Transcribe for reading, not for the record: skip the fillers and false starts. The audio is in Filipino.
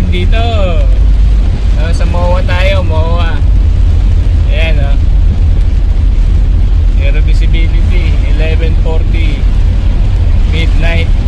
dito. Sa MOA tayo, MOA. Ayan o. Zero visibility, 11:40 midnight.